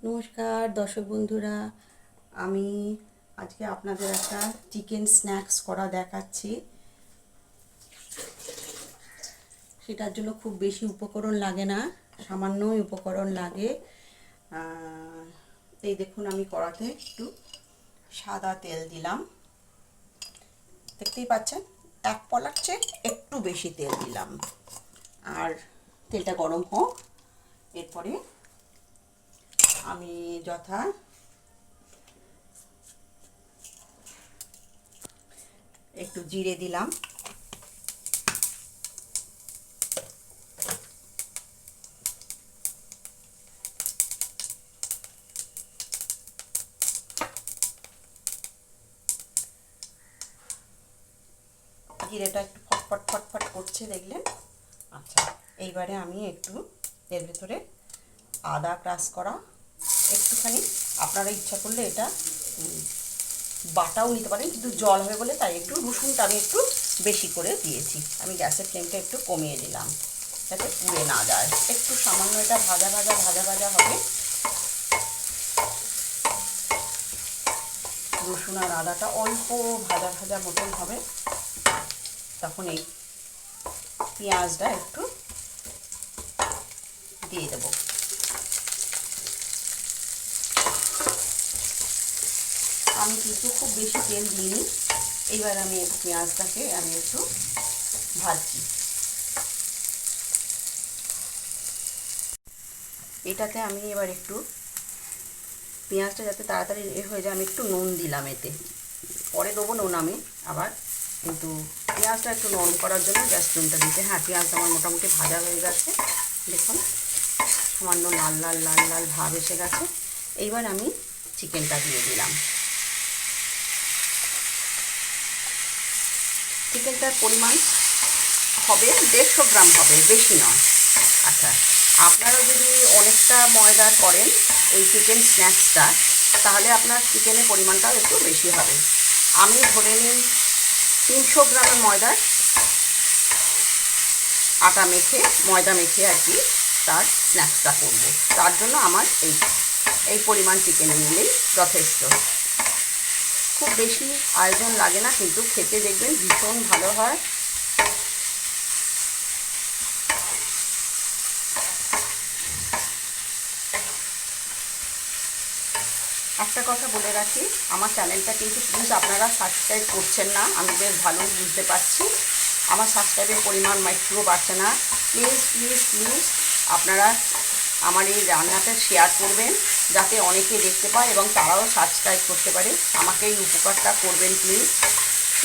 নমস্কার দর্শক বন্ধুরা, আমি আজকে আপনাদের একটা চিকেন স্ন্যাক্স করা দেখাচ্ছি। সেটার জন্য খুব বেশি উপকরণ লাগে না, সামান্যই উপকরণ লাগে। এই দেখুন, আমি কড়াতে একটু সাদা তেল দিলাম, দেখতেই পাচ্ছেন। এক পলার চেয়ে একটু বেশি তেল দিলাম। আর তেলটা গরম হোক, এরপরে আমি একটু জিরে দিলাম, জিরেটা একটু ফটফট ফটফট করছে, দেখলেন? আচ্ছা, এইবারে আমি একটু এর ভেতরে আদা ক্রাশ করা একটুখানি, আপনারা ইচ্ছা করলে এটা বাটাও নিতে পারেন, কিন্তু জল হবে বলে তাই একটু রসুনটা আমি একটু বেশি করে দিয়েছি। আমি গ্যাসের ফ্লেমটা একটু কমিয়ে দিলাম যাতে পুড়ে না যায়। একটু সামান্য এটা ভাজা ভাজা ভাজা ভাজা হবে, রসুন আর আদাটা অল্প ভাজা ভাজা মতন হবে। তখন এই পেঁয়াজটা একটু দিয়ে দেবো। আমি কিন্তু খুব বেশি তেল দিইনি। এইবার আমি পেঁয়াজটাকে একটু ভাজছি। এটাতে আমি এবার একটু পেঁয়াজটা যাতে তাড়াতাড়ি হয়ে যায়, আমি একটু নুন দিলাম। এতে পরে দেবো নুন আমি আবার, কিন্তু পেঁয়াজটা একটু নরম করার জন্য গ্যাস নুনটা দিতে। হ্যাঁ, পেঁয়াজটা আমার মোটামুটি ভাজা হয়ে গেছে, দেখুন সামান্য লাল লাল লাল লাল ভাব এসে গেছে। এইবার আমি চিকেনটা দিয়ে দিলাম। চিকেনটার পরিমাণ হবে 150 গ্রাম হবে, বেশি নয়। আচ্ছা, আপনারা যদি অনেকটা ময়দার করেন এই চিকেন স্ন্যাক্সটা, তাহলে আপনার চিকেনের পরিমাণটাও একটু বেশি হবে। আমি ধরে নিন 300 গ্রামের ময়দার ময়দা মেখে আর কি তার স্ন্যাক্সটা করবো। তার জন্য আমার এই পরিমাণ চিকেন নিলেই যথেষ্ট। খুব বেশি আয়োজন লাগে না, কিন্তু খেতে দেখবেন ভীষণ ভালো হয়। একটা কথা বলে রাখি, আমার চ্যানেলটা কিন্তু প্লিজ আপনারা সাবস্ক্রাইব করছেন না, আমি বেশ ভালোই বুঝতে পারছি। আমার সাবস্ক্রাইবের পরিমাণ একটুও বাড়ছে না। প্লিজ প্লিজ প্লিজ আপনারা আমার এই রান্নাটা শেয়ার করবেন, যাতে অনেকে দেখতে পায় এবং তারাও সাবস্ক্রাইব করতে পারে। আমাকে এই উপকারটা করবেন প্লিজ।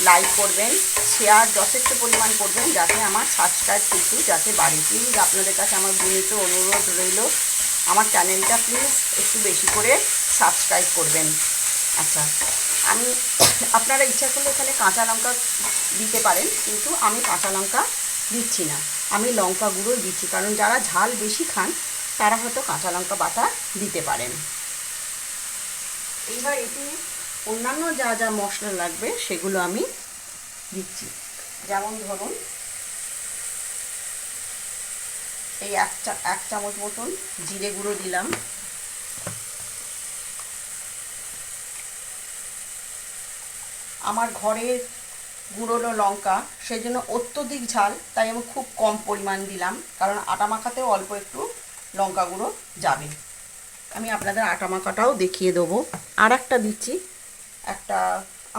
লাইক করবেন, শেয়ার যথেষ্ট পরিমাণ করবেন, যাতে আমার সাবস্ক্রাইব কিন্তু যাতে বাড়ে। প্লিজ আপনাদের কাছে আমার বিনীত অনুরোধ রইল, আমার চ্যানেলটা প্লিজ একটু বেশি করে সাবস্ক্রাইব করবেন। আচ্ছা, আমি আপনারা ইচ্ছা করলে এখানে কাঁচা লঙ্কা দিতে পারেন, কিন্তু আমি কাঁচা লঙ্কা দিচ্ছি না, আমি লঙ্কা গুঁড়োই দিচ্ছি। কারণ যারা ঝাল বেশি খান তারা হয়তো কাঁচা লঙ্কা বাটা দিতে পারেন। এইবার এতে অন্যান্য যা যা মশলা লাগবে সেগুলো আমি দিচ্ছি। যেমন ধরুন, এই এক চামচ মতন জিরে গুঁড়ো দিলাম, আমার ঘরের গুঁড়োনো লঙ্কা, সেই জন্য অত্যধিক ঝাল, তাই আমি খুব কম পরিমাণ দিলাম, কারণ আটা মাখাতেও অল্প একটু লঙ্কা গুঁড়ো যাবে। আমি আপনাদের আটা মাখাটাও দেখিয়ে দেবো। আর একটা দিচ্ছি, একটা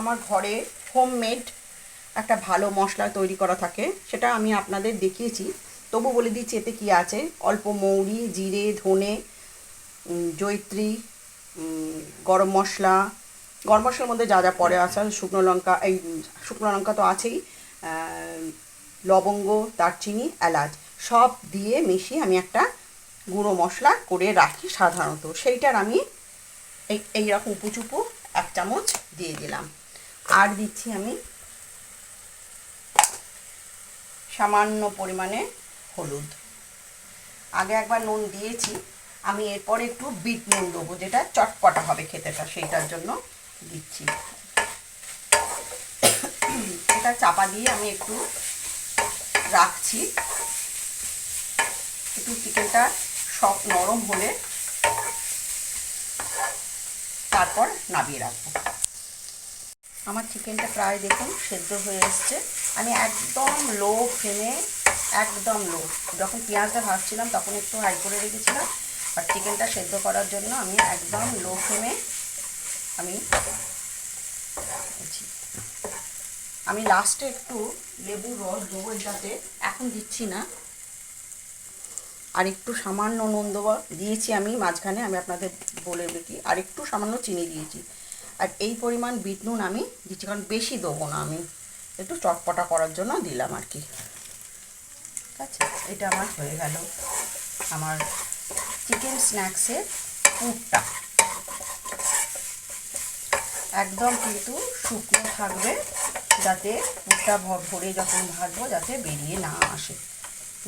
আমার ঘরে হোমমেড একটা ভালো মশলা তৈরি করা থাকে, সেটা আমি আপনাদের দেখিয়েছি, তবু বলে দিচ্ছি এতে কী আছে। অল্প মৌরি, জিরে, ধনে, জয়িত্রী, গরম মশলার মধ্যে যা যা পড়ে আছে, শুকনো লঙ্কা তো আছেই, লবঙ্গ, দারচিনি, এলাচ সব দিয়ে মিশিয়ে আমি একটা গুঁড়ো মশলা করে রাখি সাধারণত। সেইটার আমি এইরকম উপুচুপু 1 চামচ দিয়ে দিলাম। আর দিচ্ছি আমি সামান্য পরিমাণে হলুদ। আগে একবার নুন দিয়েছি, আমি এরপরে একটু বিট নুন দেবো, যেটা চটপটা হবে খেতেটা, সেইটার জন্য দিচ্ছি। এটা চাপা দিয়ে আমি একটু রাখছি, একটু চিকেনটা সব নরম হলে তারপর নামিয়ে রাখবো। আমার চিকেনটা প্রায় দেখুন সেদ্ধ হয়ে এসছে। আমি একদম লো ফ্লেমে, একদম লো, যখন পেঁয়াজটা ভাজছিলাম তখন একটু হাই করে রেখেছিলাম, আর চিকেনটা সেদ্ধ করার জন্য আমি একদম লো ফ্লেমে আমি লাস্টে একটু লেবুর রস দেবো এটাতে, এখন দিচ্ছি না। আর একটু সামান্য নুন দেবো দিয়েছি আমি মাঝখানে, আমি আপনাদের বলে দিই, আর একটু সামান্য চিনি দিয়েছি। আর এই পরিমাণ বিট নুন আমি দিচ্ছি, কারণ বেশি দেবো না, আমি একটু চটপটা করার জন্য দিলাম আর কি। ঠিক আছে, এটা আমার হয়ে গেল আমার চিকেন স্ন্যাক্সের পুরটা। একদম কিন্তু শুকনো থাকবে, যাতে পুরটা ভরে যখন ভাজবো যাতে বেরিয়ে না আসে।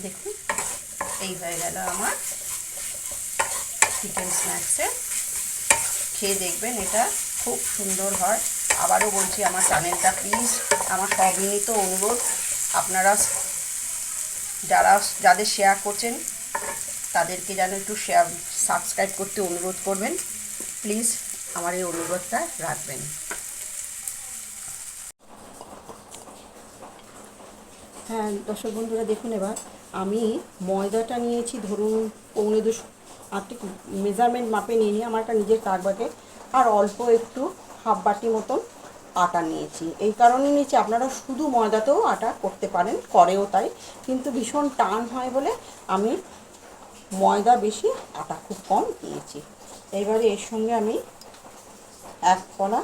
দেখুন এই হয়ে গেল আমার চিকেন স্ন্যাক্সে। খেয়ে দেখবেন, এটা খুব সুন্দর হয়। আবারও বলছি, আমার চ্যানেলটা প্লিজ, আমার সবিনীত অনুরোধ, আপনারা যাদের শেয়ার করছেন তাদেরকে যেন একটু সাবস্ক্রাইব করতে অনুরোধ করবেন। প্লিজ আমার এই অনুরোধটা রাখবেন। হ্যাঁ দর্শক বন্ধুরা দেখুন, এবার আমি ময়দাটা নিয়েছি ধরুন 2.25 আটটি মেজারমেন্ট মাপে নিয়ে আমার একটা নিজের কাক বাকে, আর অল্প একটু হাফ বাটি মতন আটা নিয়েছি। এই কারণে নিয়েছি, আপনারা শুধু ময়দাতেও আটা করতে পারেন, করেও তাই, কিন্তু ভীষণ টান হয় বলে আমি ময়দা বেশি, আটা খুব কম নিয়েছি। এইবারে এর সঙ্গে আমি 1 কলা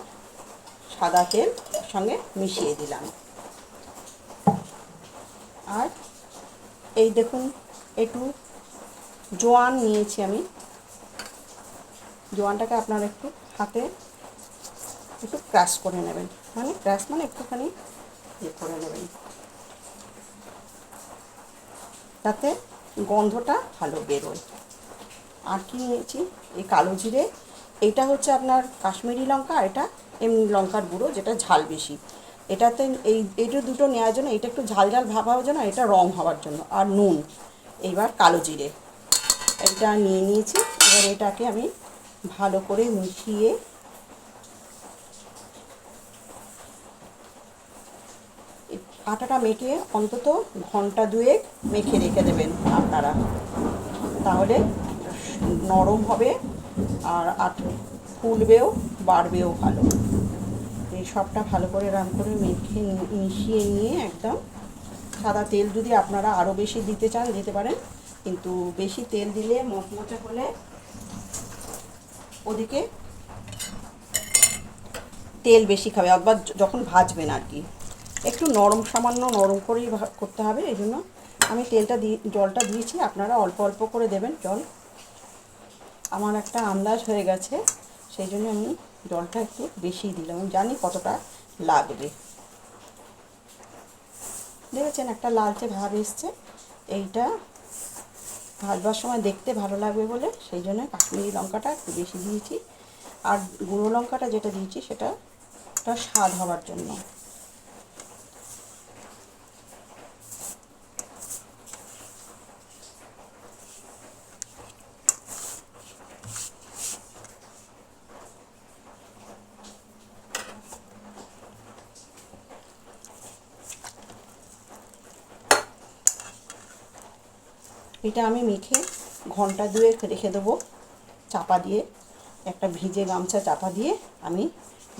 সাদা তেল সঙ্গে মিশিয়ে দিলাম। আর এই দেখুন একটু জোয়ান নিয়েছি আমি, জোয়ানটাকে আপনারা একটু হাতে একটু ক্রাশ করে নেবেন, মানে ক্রাশ মানে একটুখানি ইয়ে করে নেবেন, যাতে গন্ধটা ভালো বেরোয়। আর কি নিয়েছি, এই কালো জিরে, এইটা হচ্ছে আপনার কাশ্মীরি লঙ্কা, এটা এমনি লঙ্কার গুঁড়ো যেটা ঝাল বেশি। এটাতে এইটা দুটো নেওয়ার জন্য, এটা একটু ঝাল ঝাল ভাব হওয়ার জন্য, এটা রং হওয়ার জন্য, আর নুন। এইবার কালো জিরে এটা নিয়ে নিয়েছি। এবার এটাকে আমি ভালো করে মিশিয়ে আটাটা মেখে অন্তত ঘন্টা 2 মেখে রেখে দেবেন আপনারা, তাহলে নরম হবে আর ফুলবেও, বাড়বেও ভালো। এই সবটা ভালো করে রান করে মেখে মিশিয়ে নিয়ে একদম সাদা তেল যদি আপনারা আরও বেশি দিতে চান দিতে পারেন, কিন্তু বেশি তেল দিলে মচমচে হলে ওদিকে তেল বেশি খাবে, একবার যখন ভাজবেন আর কি। একটু নরম, সামান্য নরম করেই করতে হবে, এই জন্য আমি তেলটা জলটা দিয়েছি, আপনারা অল্প অল্প করে দেবেন জল। আমার একটা আন্দাজ হয়ে গেছে, সেই জন্য আমি জলটা একটু বেশি দিলাম, আমি জানি কতটা লাগবে। দেখেছেন একটা লালচে ভাব এসছে, এইটা ভাজবার সময় দেখতে ভালো লাগবে বলে সেই জন্য কাশ্মীরি লঙ্কাটা একটু বেশি দিয়েছি, আর গুঁড়ো লঙ্কাটা যেটা দিয়েছি সেটা স্বাদ হওয়ার জন্য। এটা আমি মেখে ঘন্টা 2 রেখে দেবো চাপা দিয়ে, একটা ভিজে গামছা চাপা দিয়ে আমি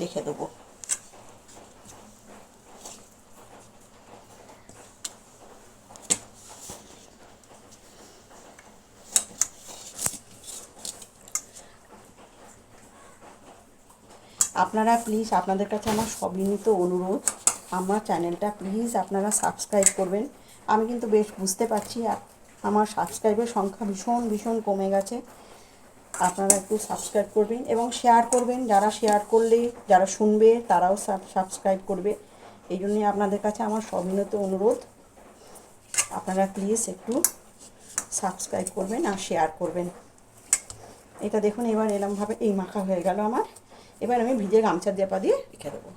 রেখে দেবো। আপনারা প্লিজ, আপনাদের কাছে আমার সবিনীত অনুরোধ, আমার চ্যানেলটা প্লিজ আপনারা সাবস্ক্রাইব করবেন। আমি কিন্তু বেশ বুঝতে পারছি আমার সাবস্ক্রাইবের সংখ্যা ভীষণ ভীষণ কমে গেছে। আপনারা একটু সাবস্ক্রাইব করবেন এবং শেয়ার করবেন, যারা শেয়ার করলে যারা শুনবে তারাও সাবস্ক্রাইব করবে। এই জন্যই আপনাদের কাছে আমার সবিনীত অনুরোধ, আপনারা প্লিজ একটু সাবস্ক্রাইব করবেন আর শেয়ার করবেন। এটা দেখুন এবার এরমভাবে এই মাখা হয়ে গেল আমার। এবার আমি ভিজে গামছা চাপা দিয়ে রেখে দেবো।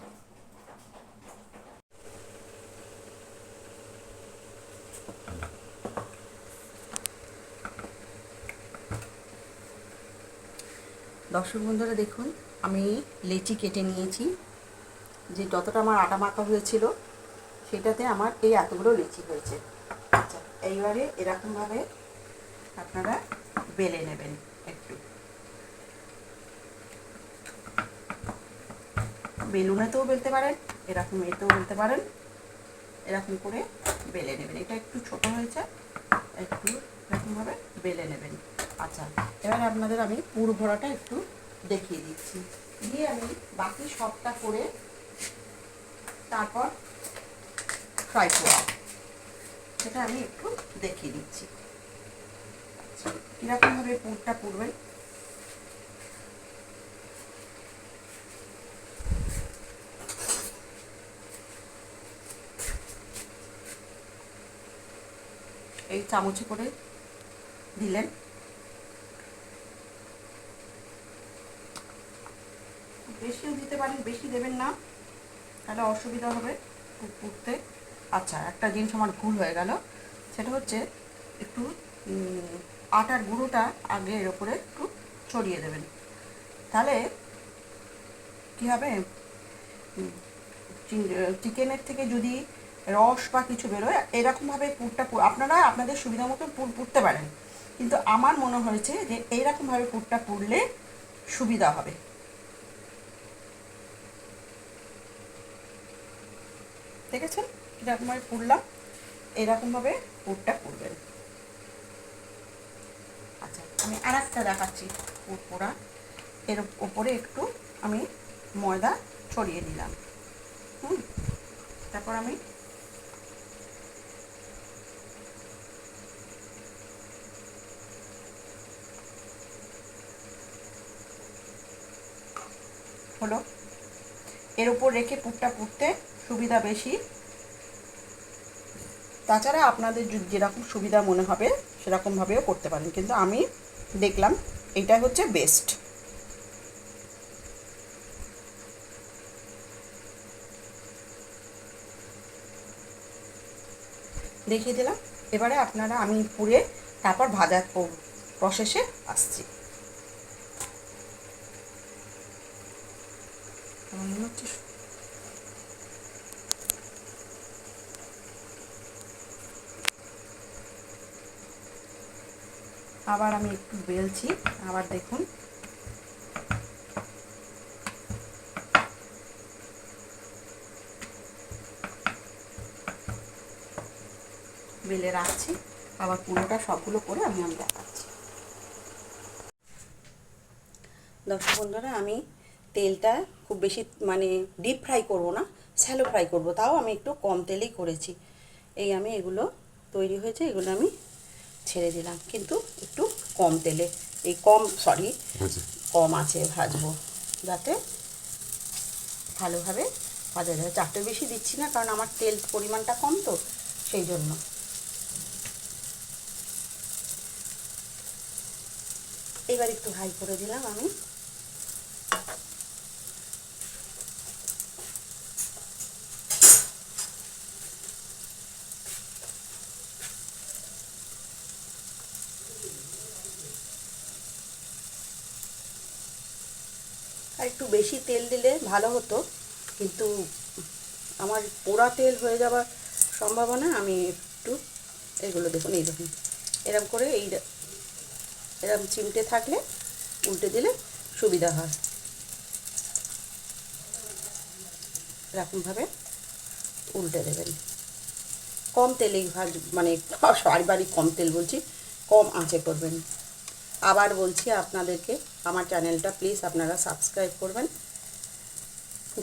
দর্শক বন্ধুরা দেখুন আমি লেচি কেটে নিয়েছি, যে যতটা আমার আটা মাখা হয়েছিল সেটাতে আমার এই এতগুলো লেচি হয়েছে। আচ্ছা, এইবারে এরকমভাবে আপনারা বেলে নেবেন, একটু বেলুনেতেও বেলতে পারেন, এরকম এতেও বেলতে পারেন, এরকম করে বেলে নেবেন। এটা একটু ছোট হয়েছে, একটু এরকমভাবে বেলে নেবেন। আচ্ছা, এবার আপনাদের আমি পুর ভরাটা একটু দেখিয়ে দিচ্ছি, দিয়ে আমি বাকি সবটা করে তারপর ফ্রাই করব, সেটা আমি একটু দেখিয়ে দিচ্ছি। আচ্ছা, কীরকমভাবে পুরটা পুরবেন। এই চামচে করে দিলেন, বেশিও দিতে পারেন, বেশি দেবেন না তাহলে অসুবিধা হবে পুড়তে। আচ্ছা, একটা জিনিস আমার ভুল হয়ে গেল, সেটা হচ্ছে একটু আটার গুঁড়োটা আগে এর ওপরে একটু ছড়িয়ে দেবেন, তাহলে কী হবে, চিকেনের থেকে যদি রস বা কিছু বেরোয় এরকমভাবে পুরটা আপনারা আপনাদের সুবিধা মতো পুড়তে পারেন, কিন্তু আমার মনে হয়েছে যে এইরকমভাবে পুরটা পুড়লে সুবিধা হবে। দেখেছেন কীরকমভাবে পুড়লাম, এরকমভাবে পুরটা পুড়বেন। আচ্ছা, আমি আর একটা দেখাচ্ছি পুর পোড়া। এর ওপরে একটু আমি ময়দা ছড়িয়ে দিলাম, তারপর আমি হলো এর উপর রেখে পুরটা পুড়তে সুবিধা বেশি। তাছাড়া আপনাদের যেরকম সুবিধা মনে হবে সেরকমভাবেও করতে পারেন, কিন্তু আমি দেখলাম এইটা হচ্ছে বেস্ট। দেখিয়ে দিলাম। এবারে আপনারা আমি পুড়ে তারপর ভাজার প্রসেসে আসছি। আবার আমি একটু বেলছি, আবার দেখুন বেলে রাখছি, আবার পুরোটা সবগুলো করে আমি দেখাচ্ছি। দর্শক বন্ধুরা, আমি তেলটা খুব বেশি মানে ডিপ ফ্রাই করব না, শ্যালো ফ্রাই করব, তাও আমি একটু কম তেলেই করেছি। এই আমি এগুলো তৈরি হয়েছে, এগুলো আমি ছেড়ে দিলাম, কিন্তু একটু কম তেলে, কম আছে ভাজবো, যাতে ভালোভাবে ভাজা যায়। চারটে বেশি দিচ্ছি না, কারণ আমার তেল পরিমাণটা কম, তো সেই জন্য। এবার একটু হাই করে দিলাম আমি। আর একটু বেশি তেল দিলে ভালো হতো, কিন্তু আমার পোড়া তেল হয়ে যাওয়ার সম্ভাবনা। আমি একটু এগুলো দেখুন, এই দেখুন এরকম করে এরকম চিমটে থাকলে উল্টে দিলে সুবিধা হয়। এরকমভাবে উল্টে দেবেন, কম তেলেই মানে বারবারই কম তেল বলছি, কম আঁচে করবেন। আবার বলছি আপনাদেরকে, আমার চ্যানেলটা প্লিজ আপনারা সাবস্ক্রাইব করবেন,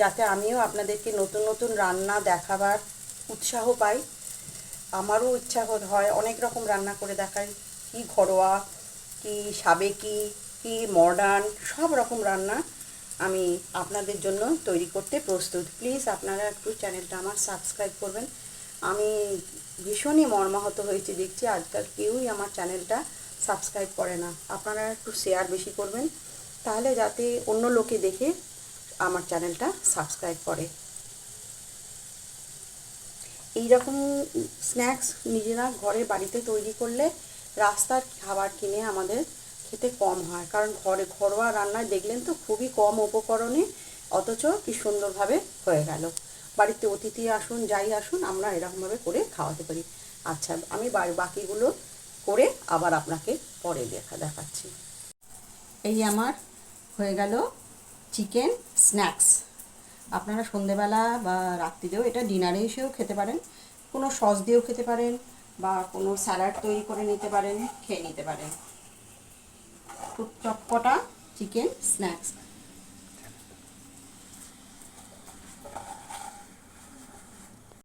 যাতে আমিও আপনাদেরকে নতুন নতুন রান্না দেখাবার উৎসাহ পাই। আমারও ইচ্ছা হয় অনেক রকম রান্না করে দেখাই, কি ঘরোয়া, কি সাবেকি, কি মডার্ন, সব রকম রান্না আমি আপনাদের জন্য তৈরি করতে প্রস্তুত। প্লিজ আপনারা একটু চ্যানেলটা আমার সাবস্ক্রাইব করবেন। আমি ভীষণই মর্মাহত হয়েছি, দেখছি আজকাল কেউই আমার চ্যানেলটা সাবস্ক্রাইব করে না। আপনারা একটু শেয়ার বেশি করবেন, তাহলে যাতে অন্য লোকে দেখে আমার চ্যানেলটা সাবস্ক্রাইব করে। এইরকম স্ন্যাক্স নিজেরা ঘরে বাড়িতে তৈরি করলে রাস্তার খাবার কিনে আমাদের খেতে কম হয়, কারণ ঘরোয়া রান্নায় দেখলেন তো খুবই কম উপকরণে অথচ কি সুন্দরভাবে হয়ে গেল। বাড়িতে অতিথি আসুন যাই আসুন আমরা এরকমভাবে করে খাওয়াতে পারি। আচ্ছা, আমি বাকিগুলো করে আবার আপনাকে পরে দেখাচ্ছি। এই আমার হয়ে গেল চিকেন স্ন্যাক্স। আপনারা সন্ধেবেলা বা রাত্রিরেও এটা ডিনারে এসেও খেতে পারেন, কোনো সস দিয়েও খেতে পারেন বা কোনো স্যালাড তৈরি করে নিতে পারেন, খেয়ে নিতে পারেন। খুব চটপটা চিকেন স্ন্যাক্স।